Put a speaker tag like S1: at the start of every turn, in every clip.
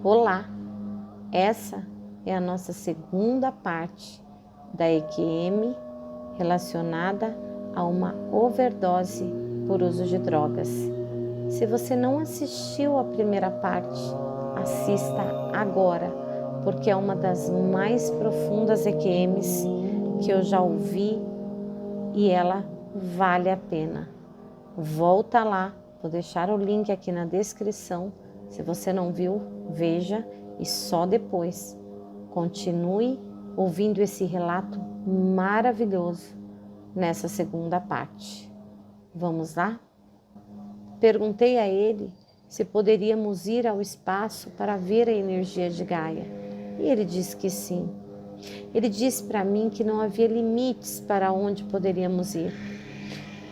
S1: Olá! Essa é a nossa segunda parte da EQM relacionada a uma overdose por uso de drogas. Se você não assistiu a primeira parte, assista agora, porque é uma das mais profundas EQMs que eu já ouvi e ela vale a pena. Volta lá, vou deixar o link aqui na descrição. Se você não viu, veja e só depois continue ouvindo esse relato maravilhoso nessa segunda parte. Vamos lá? Perguntei a ele se poderíamos ir ao espaço para ver a energia de Gaia e ele disse que sim. Ele disse para mim que não havia limites para onde poderíamos ir.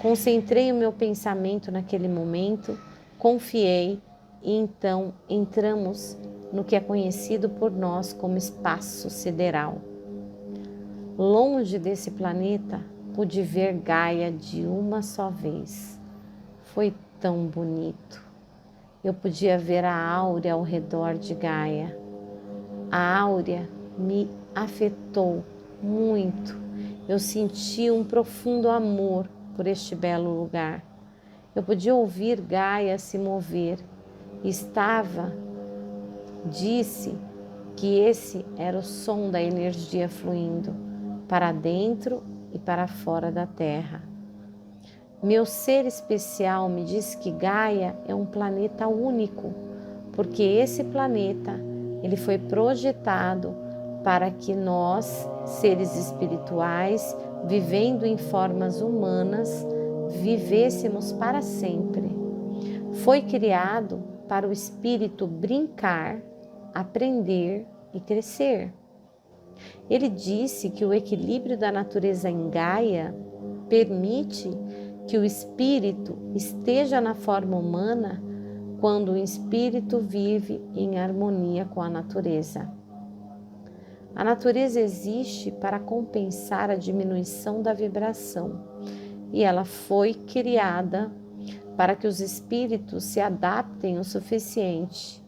S1: Concentrei o meu pensamento naquele momento, confiei e então entramos no que é conhecido por nós como espaço sideral. Longe desse planeta, pude ver Gaia de uma só vez. Foi tão bonito. Eu podia ver a áurea ao redor de Gaia. A áurea me afetou muito. Eu senti um profundo amor por este belo lugar. Eu podia ouvir Gaia se mover. Disse que esse era o som da energia fluindo para dentro e para fora da Terra. Meu ser especial me diz que Gaia é um planeta único, porque esse planeta ele foi projetado para que nós, seres espirituais, vivendo em formas humanas, vivêssemos para sempre. Foi criado para o espírito brincar, aprender e crescer. Ele disse que o equilíbrio da natureza em Gaia permite que o espírito esteja na forma humana quando o espírito vive em harmonia com a natureza. A natureza existe para compensar a diminuição da vibração e ela foi criada para que os espíritos se adaptem o suficiente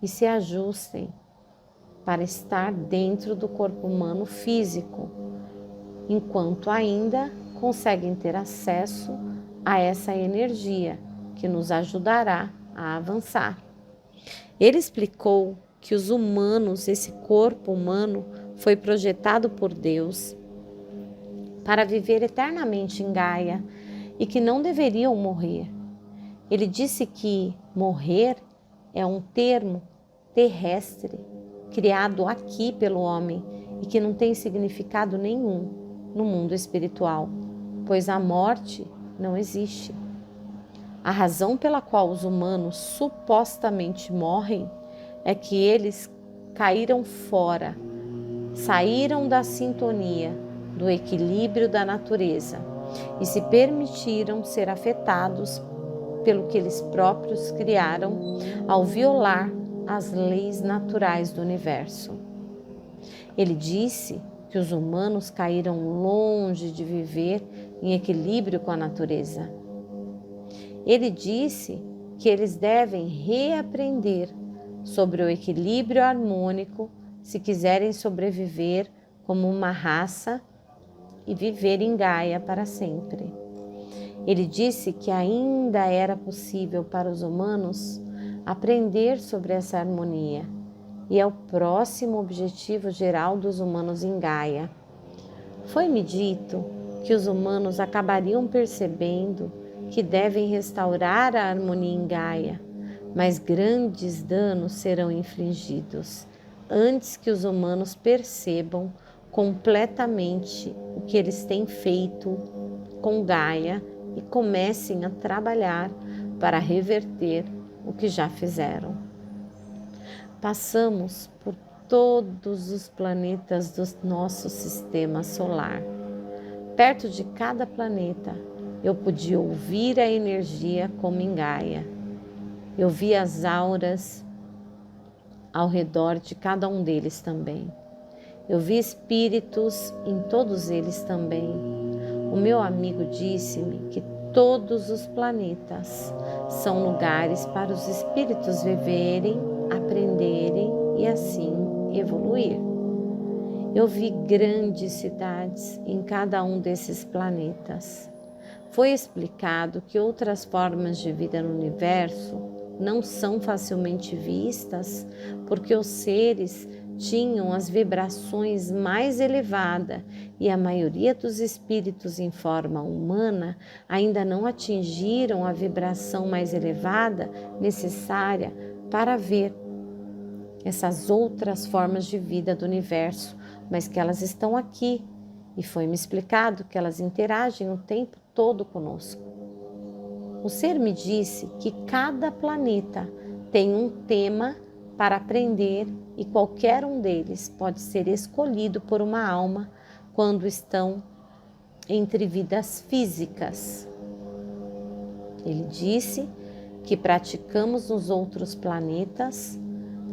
S1: e se ajustem para estar dentro do corpo humano físico, enquanto ainda conseguem ter acesso a essa energia que nos ajudará a avançar. Ele explicou que os humanos, esse corpo humano, foi projetado por Deus para viver eternamente em Gaia e que não deveriam morrer. Ele disse que morrer é um termo terrestre, criado aqui pelo homem e que não tem significado nenhum no mundo espiritual, pois a morte não existe. A razão pela qual os humanos supostamente morrem é que eles caíram fora, saíram da sintonia, do equilíbrio da natureza e se permitiram ser afetados pelo que eles próprios criaram ao violar as leis naturais do universo. Ele disse que os humanos caíram longe de viver em equilíbrio com a natureza. Ele disse que eles devem reaprender sobre o equilíbrio harmônico se quiserem sobreviver como uma raça e viver em Gaia para sempre. Ele disse que ainda era possível para os humanos aprender sobre essa harmonia e é o próximo objetivo geral dos humanos em Gaia. Foi-me dito que os humanos acabariam percebendo que devem restaurar a harmonia em Gaia, mas grandes danos serão infligidos antes que os humanos percebam completamente o que eles têm feito com Gaia e comecem a trabalhar para reverter o que já fizeram. Passamos por todos os planetas do nosso sistema solar. Perto de cada planeta, eu podia ouvir a energia como em Gaia. Eu vi as auras ao redor de cada um deles também. Eu vi espíritos em todos eles também. O meu amigo disse-me que todos os planetas são lugares para os espíritos viverem, aprenderem Eu vi grandes cidades em cada um desses planetas. Foi explicado que outras formas de vida no universo não são facilmente vistas porque os seres tinham as vibrações mais elevadas e a maioria dos espíritos em forma humana ainda não atingiram a vibração mais elevada necessária para ver essas outras formas de vida do universo, mas que elas estão aqui e foi-me explicado que elas interagem o tempo todo conosco. O ser me disse que cada planeta tem um tema para aprender e qualquer um deles pode ser escolhido por uma alma quando estão entre vidas físicas. Ele disse que praticamos nos outros planetas,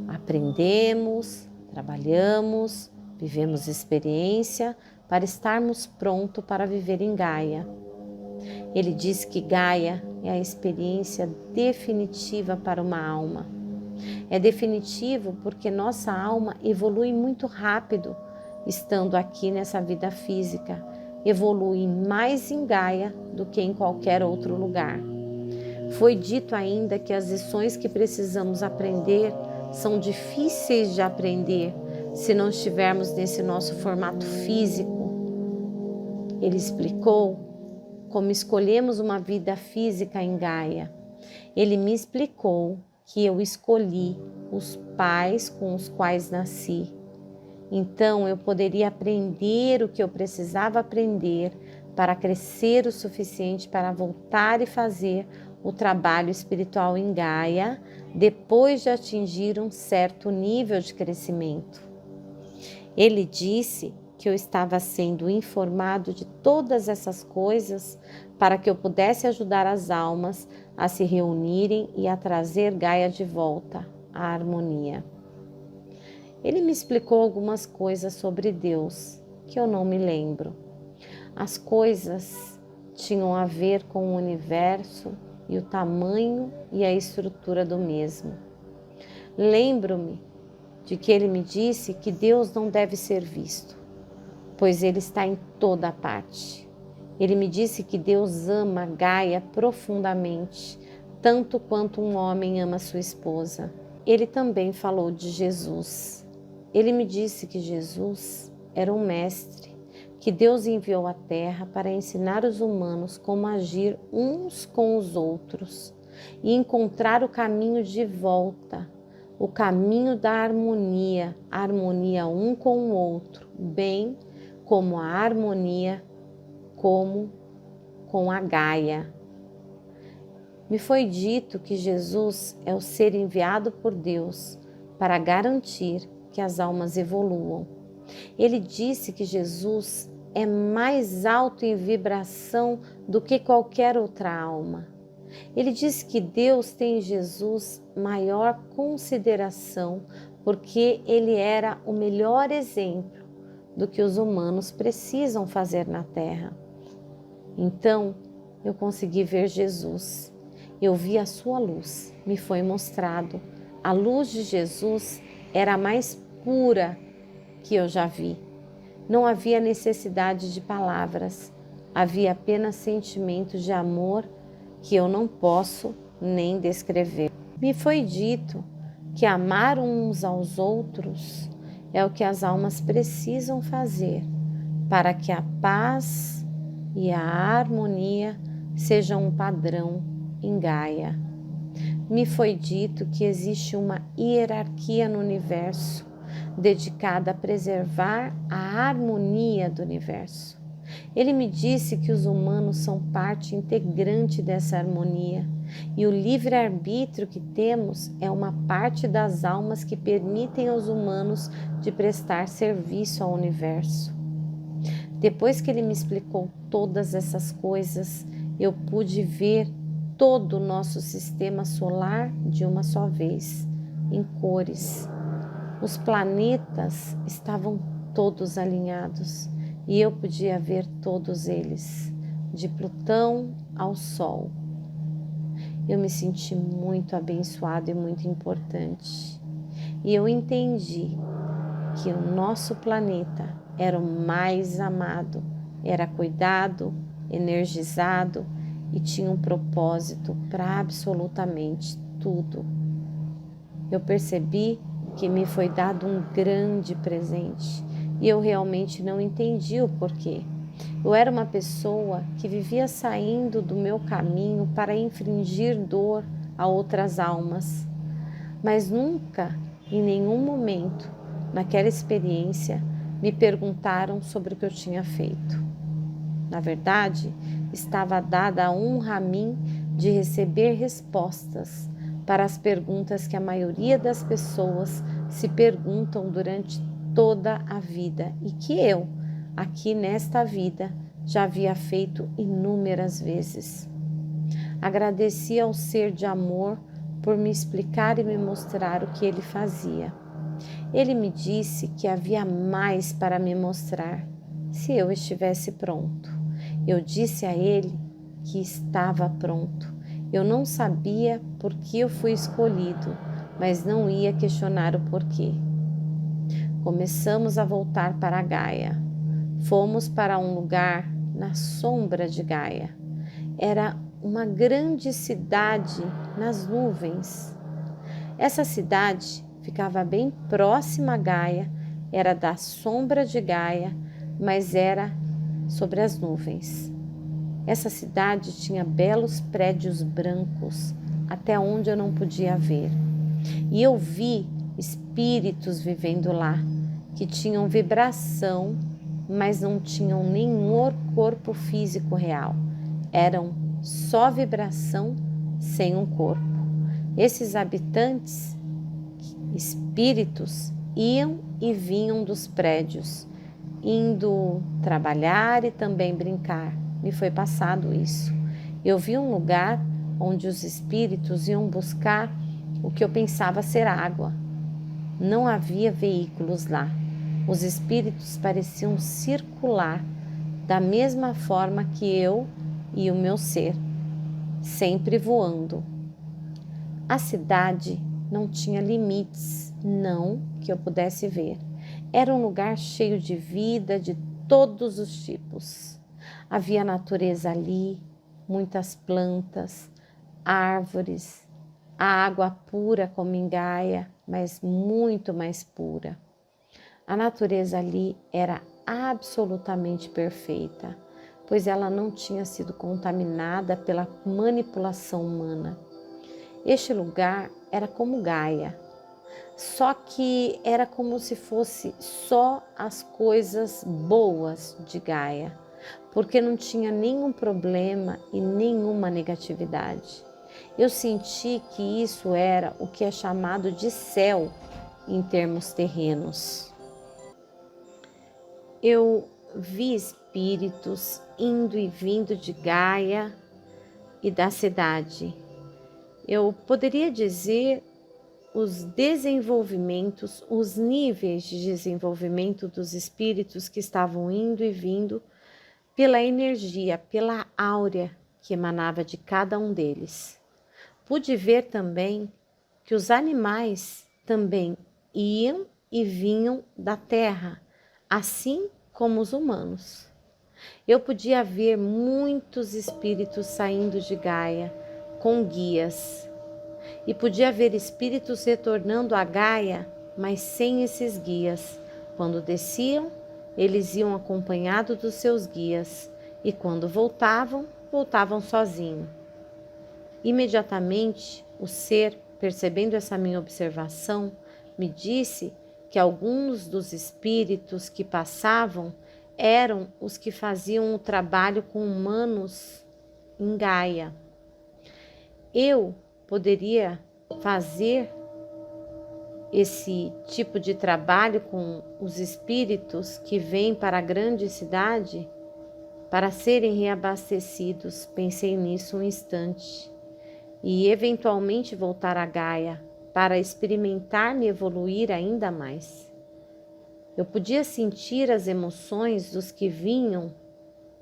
S1: aprendemos, trabalhamos, vivemos experiência para estarmos prontos para viver em Gaia. Ele diz que Gaia é a experiência definitiva para uma alma. É definitivo porque nossa alma evolui muito rápido estando aqui nessa vida física. Evolui mais em Gaia do que em qualquer outro lugar. Foi dito ainda que as lições que precisamos aprender são difíceis de aprender se não estivermos nesse nosso formato físico. Ele explicou como escolhemos uma vida física em Gaia. Ele me explicou que eu escolhi os pais com os quais nasci. Então eu poderia aprender o que eu precisava aprender para crescer o suficiente para voltar e fazer o trabalho espiritual em Gaia depois de atingir um certo nível de crescimento. Ele disse que eu estava sendo informado de todas essas coisas para que eu pudesse ajudar as almas a se reunirem e a trazer Gaia de volta à harmonia. Ele me explicou algumas coisas sobre Deus que eu não me lembro. As coisas tinham a ver com o universo e o tamanho e a estrutura do mesmo. Lembro-me de que ele me disse que Deus não deve ser visto, pois ele está em toda parte. Ele me disse que Deus ama Gaia profundamente, tanto quanto um homem ama sua esposa. Ele também falou de Jesus. Ele me disse que Jesus era um mestre, que Deus enviou à Terra para ensinar os humanos como agir uns com os outros e encontrar o caminho de volta, o caminho da harmonia, a harmonia um com o outro, bem como a harmonia com a Gaia. Me foi dito que Jesus é o ser enviado por Deus para garantir que as almas evoluam. Ele disse que Jesus é mais alto em vibração do que qualquer outra alma. Ele disse que Deus tem em Jesus maior consideração porque ele era o melhor exemplo do que os humanos precisam fazer na Terra. Então, eu consegui ver Jesus. Eu vi a sua luz, me foi mostrado. A luz de Jesus era a mais pura que eu já vi. Não havia necessidade de palavras, havia apenas sentimentos de amor que eu não posso nem descrever. Me foi dito que amar uns aos outros é o que as almas precisam fazer para que a paz e a harmonia sejam um padrão em Gaia. Me foi dito que existe uma hierarquia no universo dedicada a preservar a harmonia do universo. Ele me disse que os humanos são parte integrante dessa harmonia e o livre-arbítrio que temos é uma parte das almas que permitem aos humanos de prestar serviço ao universo. Depois que ele me explicou todas essas coisas, eu pude ver todo o nosso sistema solar de uma só vez, em cores. Os planetas estavam todos alinhados e eu podia ver todos eles, de Plutão ao Sol. Eu me senti muito abençoado e muito importante. E eu entendi que o nosso planeta era o mais amado, era cuidado, energizado e tinha um propósito para absolutamente tudo. Eu percebi que me foi dado um grande presente e eu realmente não entendi o porquê. Eu era uma pessoa que vivia saindo do meu caminho para infligir dor a outras almas, mas nunca, em nenhum momento, naquela experiência, me perguntaram sobre o que eu tinha feito. Na verdade, estava dada a honra a mim de receber respostas para as perguntas que a maioria das pessoas se perguntam durante toda a vida e que eu, aqui nesta vida, já havia feito inúmeras vezes. Agradeci ao ser de amor por me explicar e me mostrar o que ele fazia. Ele me disse que havia mais para me mostrar, se eu estivesse pronto. Eu disse a ele que estava pronto. Eu não sabia por que eu fui escolhido, mas não ia questionar o porquê. Começamos a voltar para Gaia. Fomos para um lugar na sombra de Gaia. Era uma grande cidade nas nuvens. Essa cidade ficava bem próxima a Gaia, era da sombra de Gaia, mas era sobre as nuvens. Essa cidade tinha belos prédios brancos, até onde eu não podia ver. E eu vi espíritos vivendo lá, que tinham vibração, mas não tinham nenhum corpo físico real. Eram só vibração sem um corpo. Esses habitantes, espíritos, iam e vinham dos prédios, indo trabalhar e também brincar. Me foi passado isso. Eu vi um lugar onde os espíritos iam buscar o que eu pensava ser água. Não havia veículos lá. Os espíritos pareciam circular da mesma forma que eu e o meu ser, sempre voando. A cidade não tinha limites, não que eu pudesse ver. Era um lugar cheio de vida de todos os tipos. Havia natureza ali, muitas plantas, árvores, a água pura como em Gaia, mas muito mais pura. A natureza ali era absolutamente perfeita, pois ela não tinha sido contaminada pela manipulação humana. Este lugar era como Gaia, só que era como se fosse só as coisas boas de Gaia, porque não tinha nenhum problema e nenhuma negatividade. Eu senti que isso era o que é chamado de céu em termos terrenos. Eu vi espíritos indo e vindo de Gaia e da cidade. Eu poderia dizer os desenvolvimentos, os níveis de desenvolvimento dos espíritos que estavam indo e vindo pela energia, pela áurea que emanava de cada um deles. Pude ver também que os animais também iam e vinham da terra, assim como os humanos. Eu podia ver muitos espíritos saindo de Gaia com guias, e podia ver espíritos retornando a Gaia, mas sem esses guias. Quando desciam, eles iam acompanhados dos seus guias, e quando voltavam, voltavam sozinhos. Imediatamente, o ser, percebendo essa minha observação, me disse que alguns dos espíritos que passavam eram os que faziam o trabalho com humanos em Gaia. Eu poderia fazer esse tipo de trabalho com os espíritos que vêm para a grande cidade para serem reabastecidos. Pensei nisso um instante e eventualmente voltar a Gaia para experimentar-me evoluir ainda mais. Eu podia sentir as emoções dos que vinham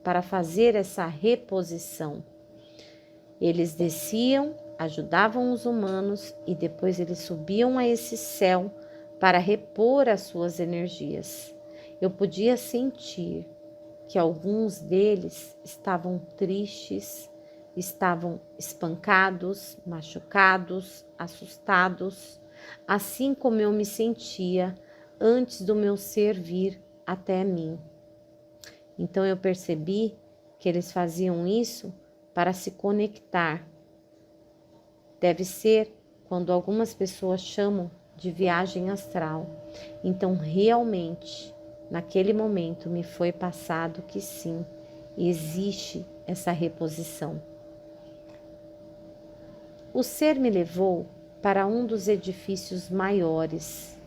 S1: para fazer essa reposição. Eles desciam, ajudavam os humanos e depois eles subiam a esse céu para repor as suas energias. Eu podia sentir que alguns deles estavam tristes, estavam espancados, machucados, assustados, assim como eu me sentia antes do meu ser vir até mim. Então eu percebi que eles faziam isso para se conectar. Deve ser quando algumas pessoas chamam de viagem astral. Então realmente, naquele momento me foi passado que sim, existe essa reposição. O ser me levou para um dos edifícios maiores.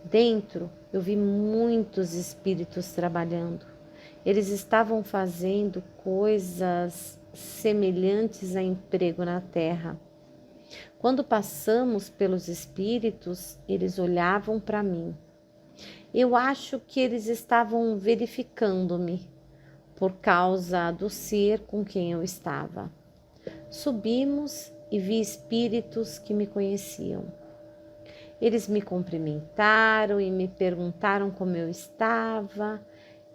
S1: Dentro eu vi muitos espíritos trabalhando. Eles estavam fazendo coisas semelhantes a emprego na terra. Quando passamos pelos espíritos, eles olhavam para mim. Eu acho que eles estavam verificando-me por causa do ser com quem eu estava. Subimos e vi espíritos que me conheciam. Eles me cumprimentaram e me perguntaram como eu estava.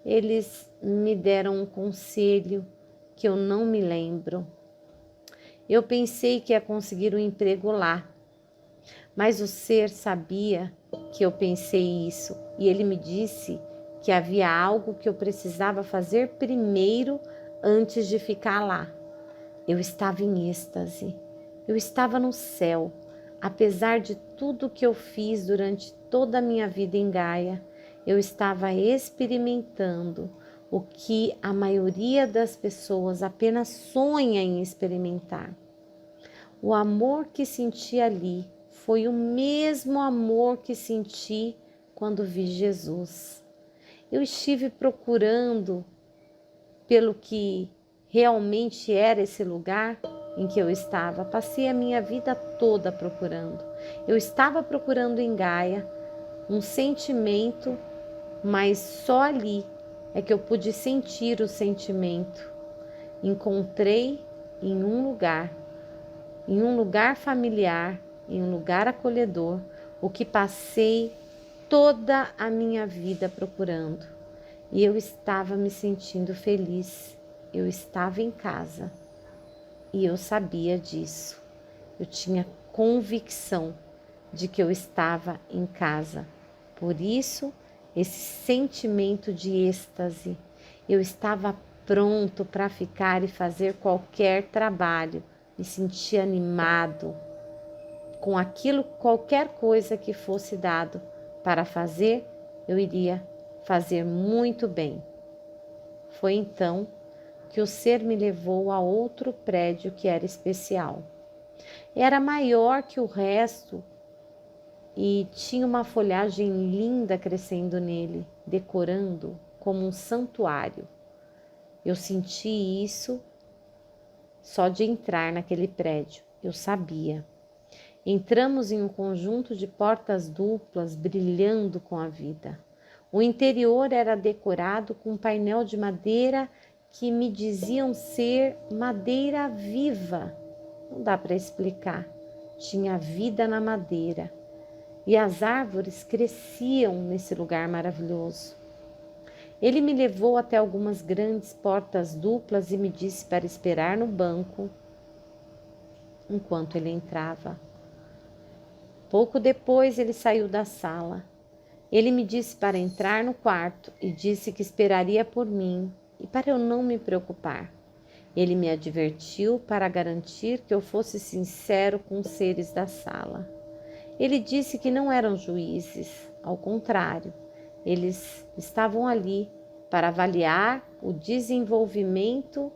S1: Eles me deram um conselho que eu não me lembro. Eu pensei que ia conseguir um emprego lá, mas o ser sabia que eu pensei isso e ele me disse que havia algo que eu precisava fazer primeiro antes de ficar lá. Eu estava em êxtase, eu estava no céu, apesar de tudo que eu fiz durante toda a minha vida em Gaia. Eu estava experimentando o que a maioria das pessoas apenas sonha em experimentar. O amor que senti ali foi o mesmo amor que senti quando vi Jesus. Eu estive procurando pelo que realmente era esse lugar em que eu estava. Passei a minha vida toda procurando. Eu estava procurando em Gaia um sentimento, mas só ali é que eu pude sentir o sentimento. Encontrei em um lugar familiar, em um lugar acolhedor, o que passei toda a minha vida procurando. E eu estava me sentindo feliz. Eu estava em casa e eu sabia disso. Eu tinha convicção de que eu estava em casa. Por isso, esse sentimento de êxtase. Eu estava pronto para ficar e fazer qualquer trabalho. Me sentia animado com aquilo, qualquer coisa que fosse dado para fazer, eu iria fazer muito bem. Foi então que o ser me levou a outro prédio que era especial. Era maior que o resto e tinha uma folhagem linda crescendo nele, decorando como um santuário. Eu senti isso só de entrar naquele prédio, eu sabia. Entramos em um conjunto de portas duplas brilhando com a vida. O interior era decorado com um painel de madeira que me diziam ser madeira viva. Não dá para explicar. Tinha vida na madeira. E as árvores cresciam nesse lugar maravilhoso. Ele me levou até algumas grandes portas duplas e me disse para esperar no banco enquanto ele entrava. Pouco depois ele saiu da sala. Ele me disse para entrar no quarto e disse que esperaria por mim e para eu não me preocupar. Ele me advertiu para garantir que eu fosse sincero com os seres da sala. Ele disse que não eram juízes, ao contrário, eles estavam ali para avaliar o desenvolvimento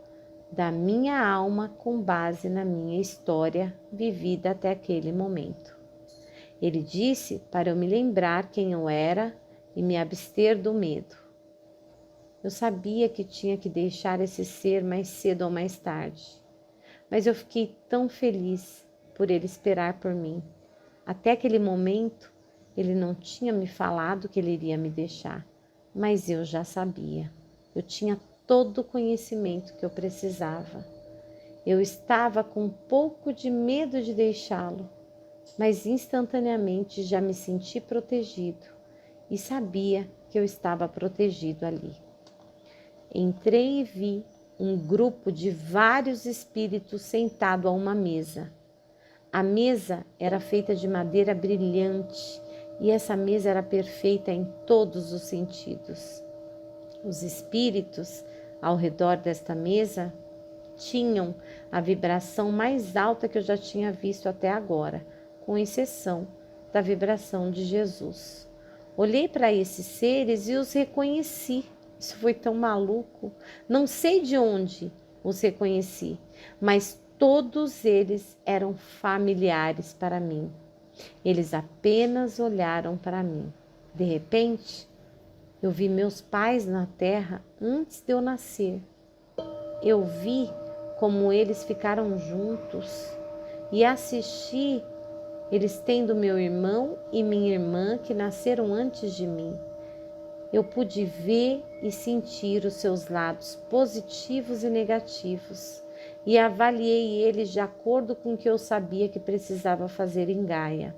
S1: da minha alma com base na minha história vivida até aquele momento. Ele disse para eu me lembrar quem eu era e me abster do medo. Eu sabia que tinha que deixar esse ser mais cedo ou mais tarde, mas eu fiquei tão feliz por ele esperar por mim. Até aquele momento, ele não tinha me falado que ele iria me deixar, mas eu já sabia. Eu tinha todo o conhecimento que eu precisava. Eu estava com um pouco de medo de deixá-lo, mas instantaneamente já me senti protegido e sabia que eu estava protegido ali. Entrei e vi um grupo de vários espíritos sentado a uma mesa. A mesa era feita de madeira brilhante e essa mesa era perfeita em todos os sentidos. Os espíritos ao redor desta mesa tinham a vibração mais alta que eu já tinha visto até agora, com exceção da vibração de Jesus. Olhei para esses seres e os reconheci. Isso foi tão maluco. Não sei de onde os reconheci, mas todos eles eram familiares para mim. Eles apenas olharam para mim. De repente, eu vi meus pais na terra antes de eu nascer. Eu vi como eles ficaram juntos e assisti eles tendo meu irmão e minha irmã que nasceram antes de mim. Eu pude ver e sentir os seus lados positivos e negativos e avaliei eles de acordo com o que eu sabia que precisava fazer em Gaia.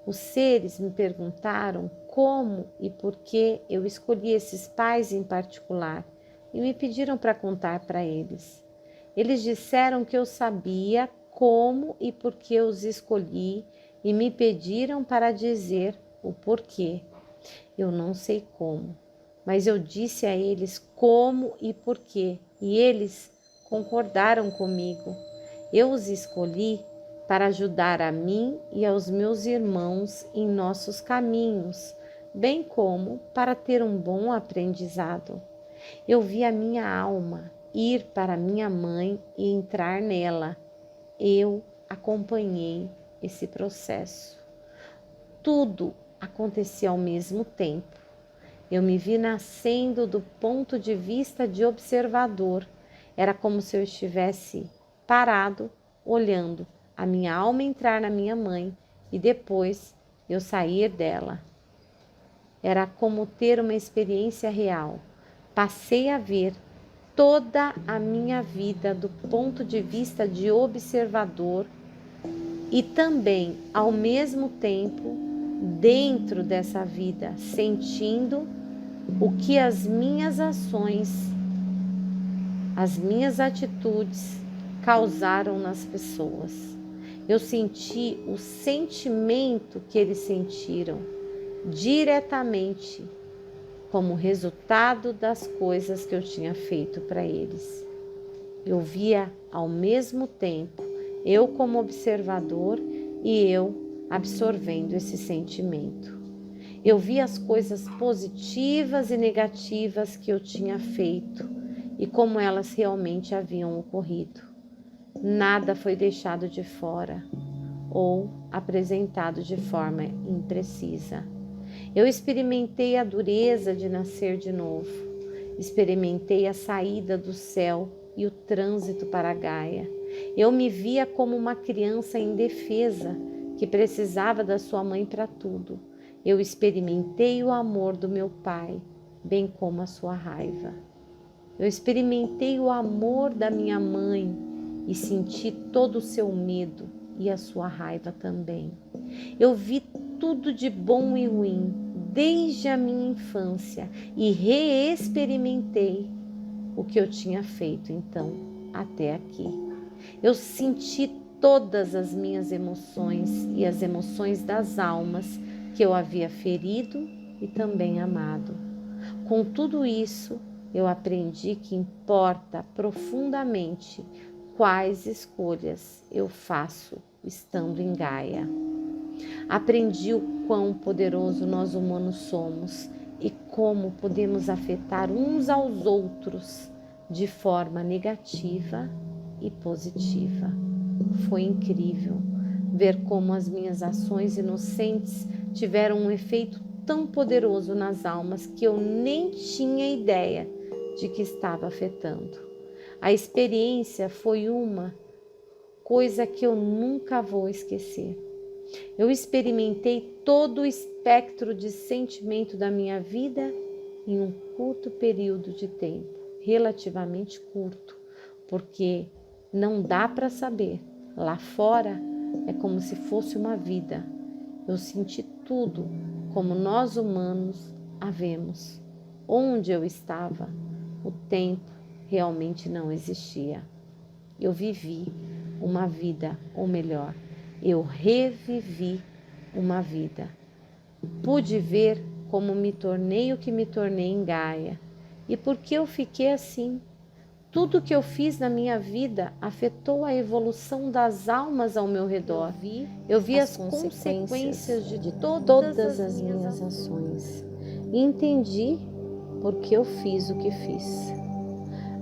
S1: Os seres me perguntaram como e por que eu escolhi esses pais em particular e me pediram para contar para eles. Eles disseram que eu sabia como e por que os escolhi e me pediram para dizer o porquê. Eu não sei como, mas eu disse a eles como e porquê e eles concordaram comigo. Eu os escolhi para ajudar a mim e aos meus irmãos em nossos caminhos, bem como para ter um bom aprendizado. Eu vi a minha alma ir para minha mãe e entrar nela. Eu acompanhei esse processo. Tudo acontecia ao mesmo tempo. Eu me vi nascendo do ponto de vista de observador. Era como se eu estivesse parado, olhando a minha alma entrar na minha mãe e depois eu sair dela. Era como ter uma experiência real. Passei a ver toda a minha vida do ponto de vista de observador e também, ao mesmo tempo, dentro dessa vida, sentindo o que as minhas ações, as minhas atitudes causaram nas pessoas. Eu senti o sentimento que eles sentiram diretamente como resultado das coisas que eu tinha feito para eles. Eu via ao mesmo tempo, eu como observador e eu absorvendo esse sentimento. Eu via as coisas positivas e negativas que eu tinha feito e como elas realmente haviam ocorrido. Nada foi deixado de fora ou apresentado de forma imprecisa. Eu experimentei a dureza de nascer de novo, experimentei a saída do céu e o trânsito para a Gaia. Eu me via como uma criança indefesa que precisava da sua mãe para tudo. Eu experimentei o amor do meu pai, bem como a sua raiva. Eu experimentei o amor da minha mãe e senti todo o seu medo e a sua raiva também. Eu vi tudo de bom e ruim desde a minha infância e reexperimentei o que eu tinha feito então até aqui. Eu senti todas as minhas emoções e as emoções das almas que eu havia ferido e também amado. Com tudo isso, eu aprendi que importa profundamente quais escolhas eu faço estando em Gaia. Aprendi o quão poderoso nós humanos somos e como podemos afetar uns aos outros de forma negativa e positiva. Foi incrível ver como as minhas ações inocentes tiveram um efeito tão poderoso nas almas que eu nem tinha ideia de que estava afetando. A experiência foi uma coisa que eu nunca vou esquecer. Eu experimentei todo o espectro de sentimento da minha vida em um curto período de tempo, relativamente curto, porque não dá para saber lá fora é como se fosse uma vida. Eu senti tudo como nós humanos a vemos. Onde eu estava, o tempo realmente não existia. Eu vivi uma vida, ou melhor, eu revivi uma vida. Pude ver como me tornei o que me tornei em Gaia. E por que eu fiquei assim? Tudo que eu fiz na minha vida afetou a evolução das almas ao meu redor. Eu vi as consequências de todas as minhas ações. E entendi por que eu fiz o que fiz.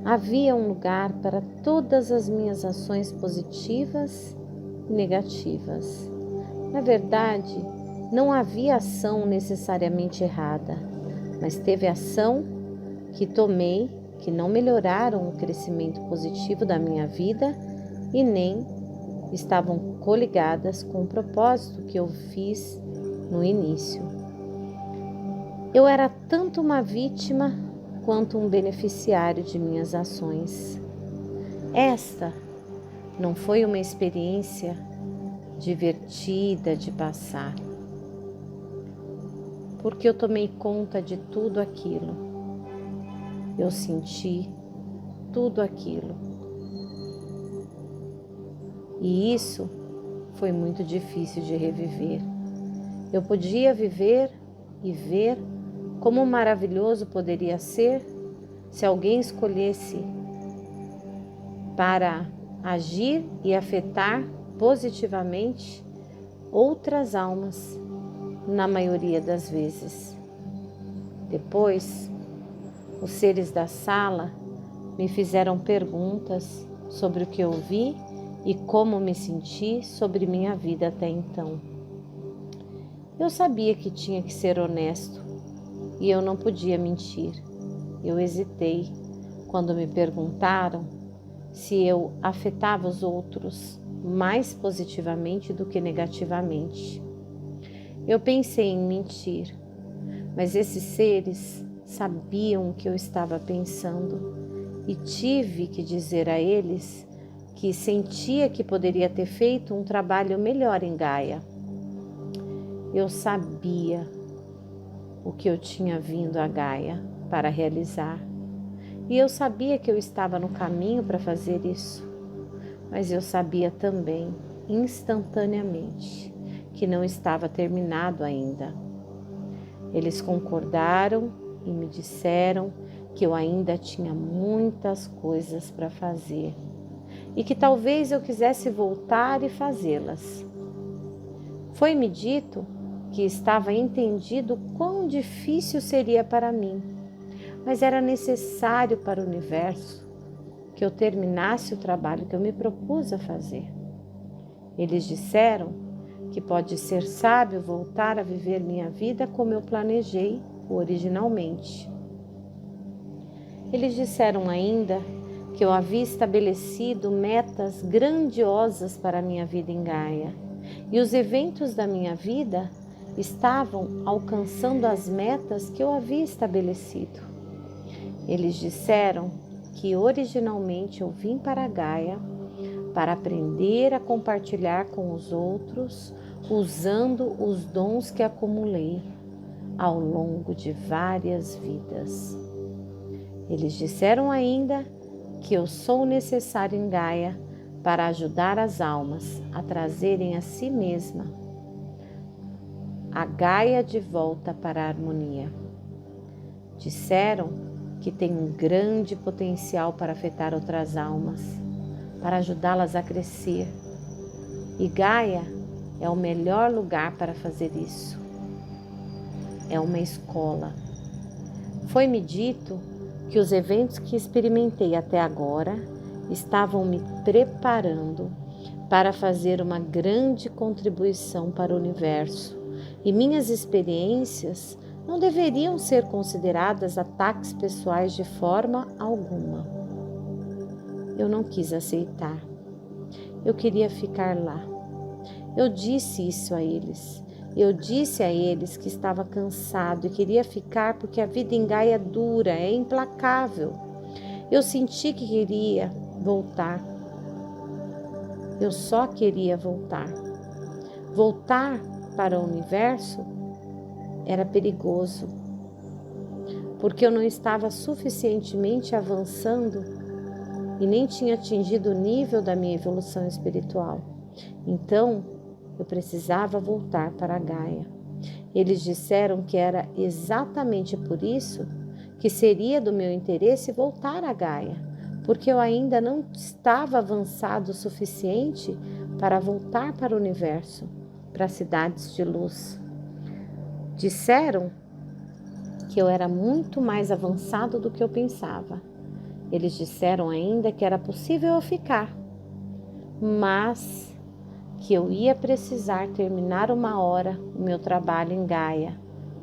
S1: Havia um lugar para todas as minhas ações positivas e negativas. Na verdade, não havia ação necessariamente errada, mas teve ação que tomei que não melhoraram o crescimento positivo da minha vida e nem estavam coligadas com o propósito que eu fiz no início. Eu era tanto uma vítima quanto um beneficiário de minhas ações. Esta não foi uma experiência divertida de passar, porque eu tomei conta de tudo aquilo. Eu senti tudo aquilo. E isso foi muito difícil de reviver. Eu podia viver e ver como maravilhoso poderia ser se alguém escolhesse para agir e afetar positivamente outras almas, na maioria das vezes. Depois, os seres da sala me fizeram perguntas sobre o que eu vi e como me senti sobre minha vida até então. Eu sabia que tinha que ser honesto e eu não podia mentir. Eu hesitei quando me perguntaram se eu afetava os outros mais positivamente do que negativamente. Eu pensei em mentir, mas esses seres sabiam o que eu estava pensando e tive que dizer a eles que sentia que poderia ter feito um trabalho melhor em Gaia. Eu sabia o que eu tinha vindo a Gaia para realizar e eu sabia que eu estava no caminho para fazer isso, mas eu sabia também, instantaneamente, que não estava terminado ainda. Eles concordaram e me disseram que eu ainda tinha muitas coisas para fazer e que talvez eu quisesse voltar e fazê-las. Foi-me dito que estava entendido quão difícil seria para mim, mas era necessário para o universo que eu terminasse o trabalho que eu me propus a fazer. Eles disseram que pode ser sábio voltar a viver minha vida como eu planejei originalmente. Eles disseram ainda que eu havia estabelecido metas grandiosas para a minha vida em Gaia e os eventos da minha vida estavam alcançando as metas que eu havia estabelecido. Eles disseram que originalmente eu vim para Gaia para aprender a compartilhar com os outros usando os dons que acumulei ao longo de várias vidas. Eles disseram ainda que eu sou necessário em Gaia para ajudar as almas a trazerem a si mesma a Gaia de volta para a harmonia. Disseram que tem um grande potencial para afetar outras almas, para ajudá-las a crescer. E Gaia é o melhor lugar para fazer isso. É uma escola. Foi-me dito que os eventos que experimentei até agora estavam me preparando para fazer uma grande contribuição para o universo. E minhas experiências não deveriam ser consideradas ataques pessoais de forma alguma. Eu não quis aceitar. Eu queria ficar lá. Eu disse isso a eles. Eu disse a eles que estava cansado e queria ficar porque a vida em Gaia é dura, é implacável. Eu senti que queria voltar. Eu só queria voltar. Voltar para o universo era perigoso, porque eu não estava suficientemente avançando e nem tinha atingido o nível da minha evolução espiritual. Então, eu precisava voltar para a Gaia. Eles disseram que era exatamente por isso que seria do meu interesse voltar à Gaia, porque eu ainda não estava avançado o suficiente para voltar para o universo, para as cidades de luz. Disseram que eu era muito mais avançado do que eu pensava. Eles disseram ainda que era possível eu ficar, mas que eu ia precisar terminar uma hora o meu trabalho em Gaia,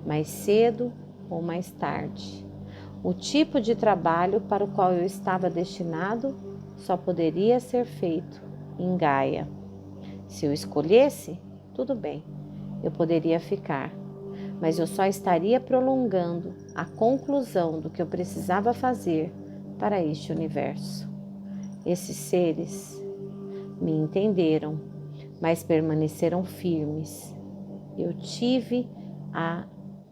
S1: mais cedo ou mais tarde. O tipo de trabalho para o qual eu estava destinado só poderia ser feito em Gaia. Se eu escolhesse, tudo bem, eu poderia ficar, mas eu só estaria prolongando a conclusão do que eu precisava fazer para este universo. Esses seres me entenderam, mas permaneceram firmes. Eu tive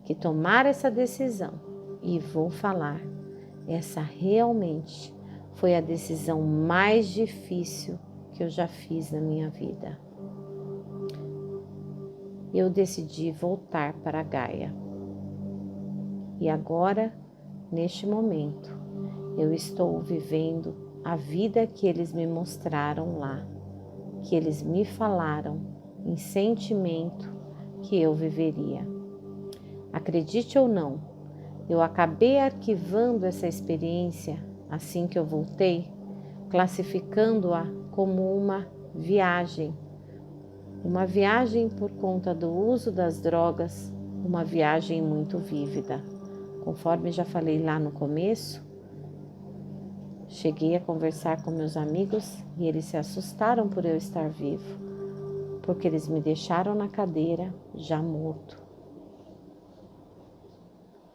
S1: que tomar essa decisão e vou falar, essa realmente foi a decisão mais difícil que eu já fiz na minha vida. Eu decidi voltar para a Gaia. E agora, neste momento, eu estou vivendo a vida que eles me mostraram lá, que eles me falaram em sentimento que eu viveria. Acredite ou não, eu acabei arquivando essa experiência assim que eu voltei, classificando-a como uma viagem por conta do uso das drogas, uma viagem muito vívida. Conforme já falei lá no começo, cheguei a conversar com meus amigos e eles se assustaram por eu estar vivo, porque eles me deixaram na cadeira já morto.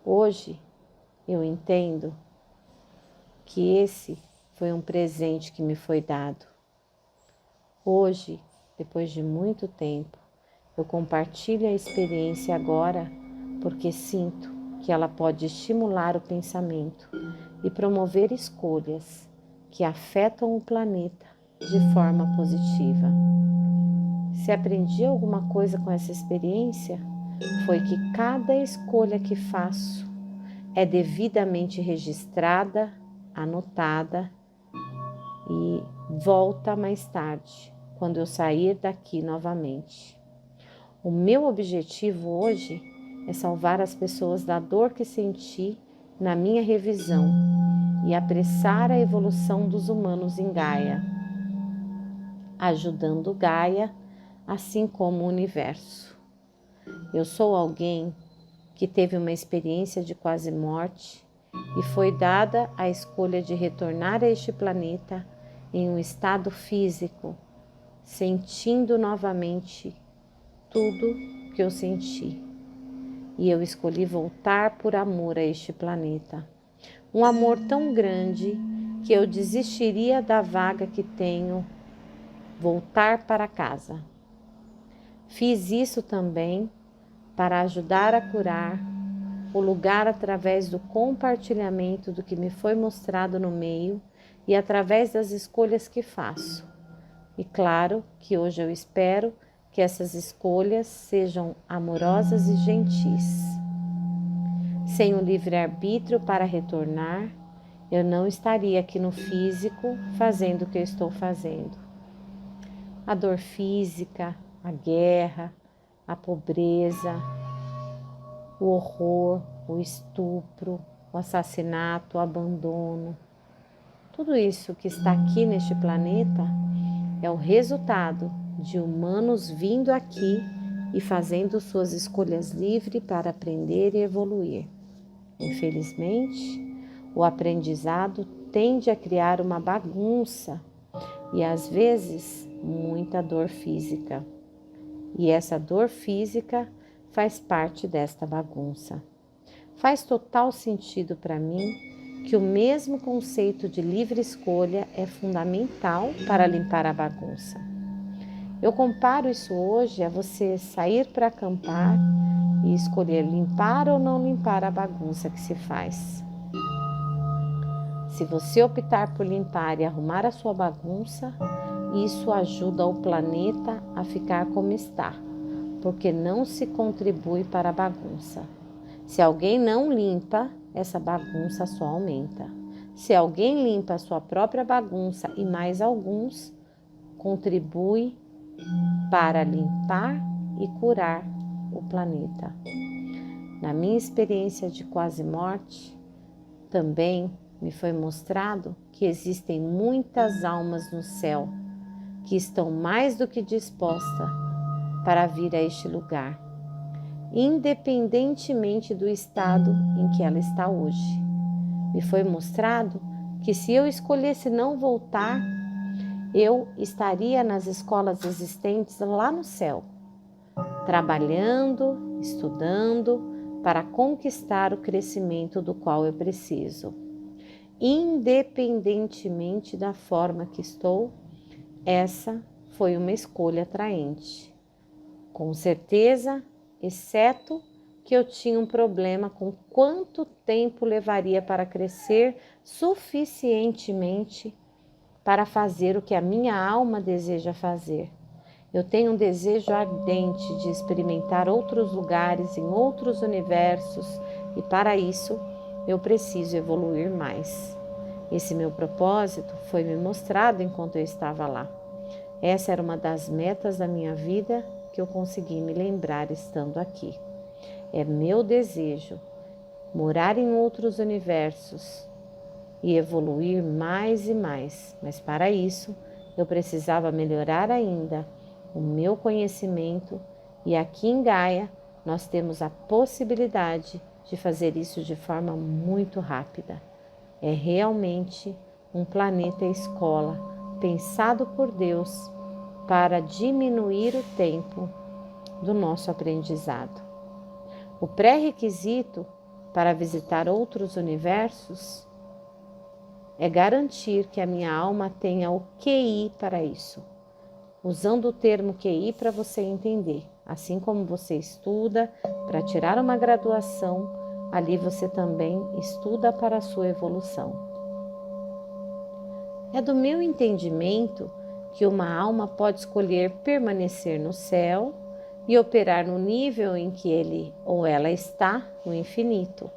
S1: Hoje eu entendo que esse foi um presente que me foi dado. Hoje, depois de muito tempo, eu compartilho a experiência agora porque sinto que ela pode estimular o pensamento e promover escolhas que afetam o planeta de forma positiva. Se aprendi alguma coisa com essa experiência, foi que cada escolha que faço é devidamente registrada, anotada e volta mais tarde, quando eu sair daqui novamente. O meu objetivo hoje é salvar as pessoas da dor que senti na minha revisão e apressar a evolução dos humanos em Gaia, ajudando Gaia, assim como o universo. Eu sou alguém que teve uma experiência de quase morte e foi dada a escolha de retornar a este planeta em um estado físico, sentindo novamente tudo que eu senti. E eu escolhi voltar por amor a este planeta. Um amor tão grande que eu desistiria da vaga que tenho, voltar para casa. Fiz isso também para ajudar a curar o lugar através do compartilhamento do que me foi mostrado no meio e através das escolhas que faço. E claro que hoje eu espero que essas escolhas sejam amorosas e gentis. Sem o livre-arbítrio para retornar, eu não estaria aqui no físico fazendo o que eu estou fazendo. A dor física, a guerra, a pobreza, o horror, o estupro, o assassinato, o abandono. Tudo isso que está aqui neste planeta é o resultado de humanos vindo aqui e fazendo suas escolhas livres para aprender e evoluir. Infelizmente, o aprendizado tende a criar uma bagunça e às vezes muita dor física. E essa dor física faz parte desta bagunça. Faz total sentido para mim que o mesmo conceito de livre escolha é fundamental para limpar a bagunça. Eu comparo isso hoje a você sair para acampar e escolher limpar ou não limpar a bagunça que se faz. Se você optar por limpar e arrumar a sua bagunça, isso ajuda o planeta a ficar como está, porque não se contribui para a bagunça. Se alguém não limpa, essa bagunça só aumenta. Se alguém limpa a sua própria bagunça e mais alguns, contribui para limpar e curar o planeta. Na minha experiência de quase morte, também me foi mostrado que existem muitas almas no céu que estão mais do que dispostas para vir a este lugar, independentemente do estado em que ela está hoje. Me foi mostrado que se eu escolhesse não voltar, eu estaria nas escolas existentes lá no céu, trabalhando, estudando para conquistar o crescimento do qual eu preciso. Independentemente da forma que estou, essa foi uma escolha atraente. Com certeza, exceto que eu tinha um problema com quanto tempo levaria para crescer suficientemente para fazer o que a minha alma deseja fazer. Eu tenho um desejo ardente de experimentar outros lugares em outros universos e para isso eu preciso evoluir mais. Esse meu propósito foi me mostrado enquanto eu estava lá. Essa era uma das metas da minha vida que eu consegui me lembrar estando aqui. É meu desejo morar em outros universos e evoluir mais e mais, mas para isso eu precisava melhorar ainda o meu conhecimento e aqui em Gaia nós temos a possibilidade de fazer isso de forma muito rápida. É realmente um planeta escola pensado por Deus para diminuir o tempo do nosso aprendizado. O pré-requisito para visitar outros universos é garantir que a minha alma tenha o QI para isso. Usando o termo QI para você entender, assim como você estuda para tirar uma graduação, ali você também estuda para a sua evolução. É do meu entendimento que uma alma pode escolher permanecer no céu e operar no nível em que ele ou ela está no infinito.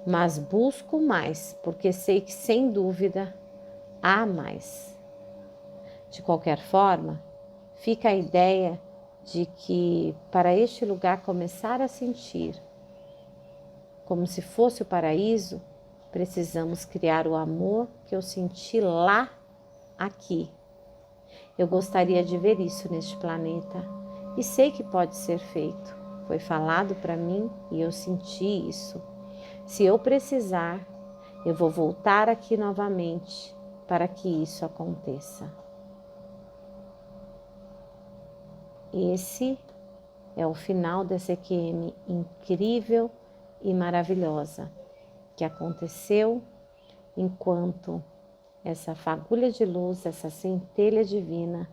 S1: Mas busco mais, porque sei que sem dúvida há mais. De qualquer forma, fica a ideia de que para este lugar começar a sentir como se fosse o paraíso, precisamos criar o amor que eu senti lá, aqui. Eu gostaria de ver isso neste planeta e sei que pode ser feito. Foi falado para mim e eu senti isso. Se eu precisar, eu vou voltar aqui novamente para que isso aconteça. Esse é o final dessa EQM incrível e maravilhosa que aconteceu enquanto essa fagulha de luz, essa centelha divina,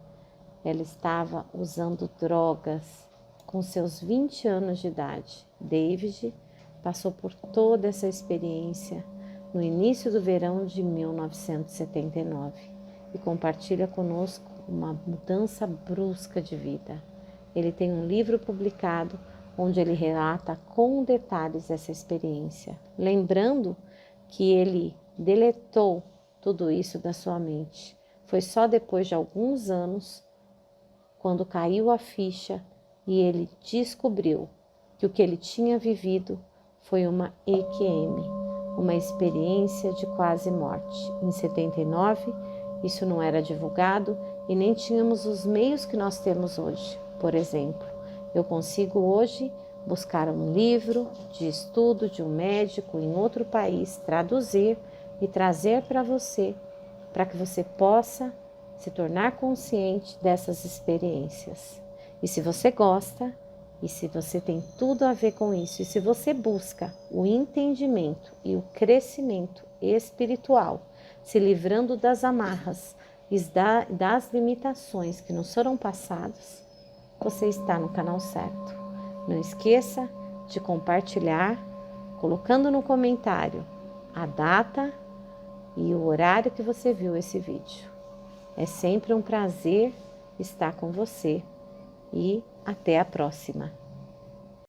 S1: ela estava usando drogas com seus 20 anos de idade. David passou por toda essa experiência no início do verão de 1979 e compartilha conosco uma mudança brusca de vida. Ele tem um livro publicado onde ele relata com detalhes essa experiência, lembrando que ele deletou tudo isso da sua mente. Foi só depois de alguns anos, quando caiu a ficha e ele descobriu que o que ele tinha vivido foi uma EQM, uma experiência de quase morte. Em 79, isso não era divulgado e nem tínhamos os meios que nós temos hoje. Por exemplo, eu consigo hoje buscar um livro de estudo de um médico em outro país, traduzir e trazer para você, para que você possa se tornar consciente dessas experiências. E se você gosta, e se você tem tudo a ver com isso, e se você busca o entendimento e o crescimento espiritual, se livrando das amarras, e das limitações que nos foram passadas, você está no canal certo. Não esqueça de compartilhar, colocando no comentário a data e o horário que você viu esse vídeo. É sempre um prazer estar com você e até a próxima.